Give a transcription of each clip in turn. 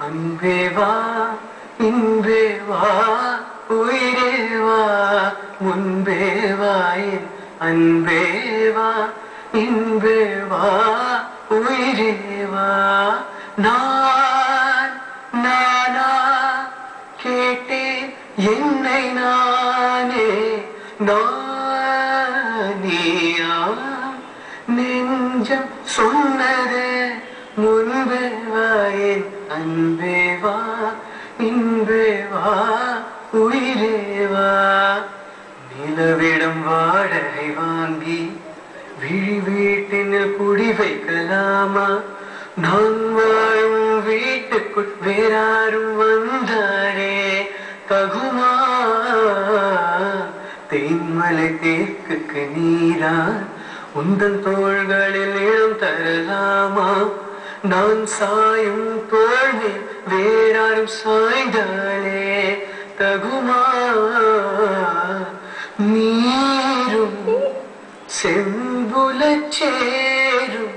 அன்பே வா இன்பே வா உயிரே வா முன்பே வா அன்பே வா இன்பே வா உயிரே வா நான் நானா கேட்டேன் என்னை நானே நானியா நெஞ்சம் சொன்னதே முன்பே வா என் அன்பே வா இன்பே வா உயிரே வா நிலவிடம் வாடகை வாங்கி விழி வீட்டினில் குடி வைக்கலாமா நான் வாழும் வீட்டுக்குள் வேறாரும் வந்தாரே தகுமா தேன்மலை தேக்குக்கு நீரா உந்தன் தோள்களில் இடம் தரலாமா நான் சாயும் தோல்வில் வேறாரும் சாய்ந்தாலே தகுமா நீரும் செம்புலச்சேரும்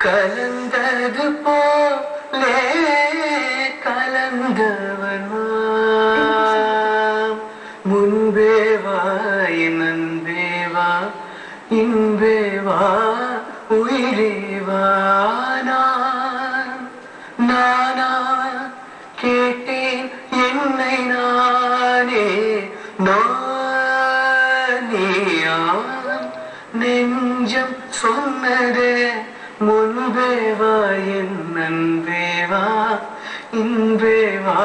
கலந்தது போலே கலந்தவன் முன்பே வா என் அன்பே வா இன்பே வா உயிரே வா நானா கேட்டேன் என்னை நானே நானியா நெஞ்சம் சொன்னதே முன்பே வா என் அன்பே வா இன்பே வா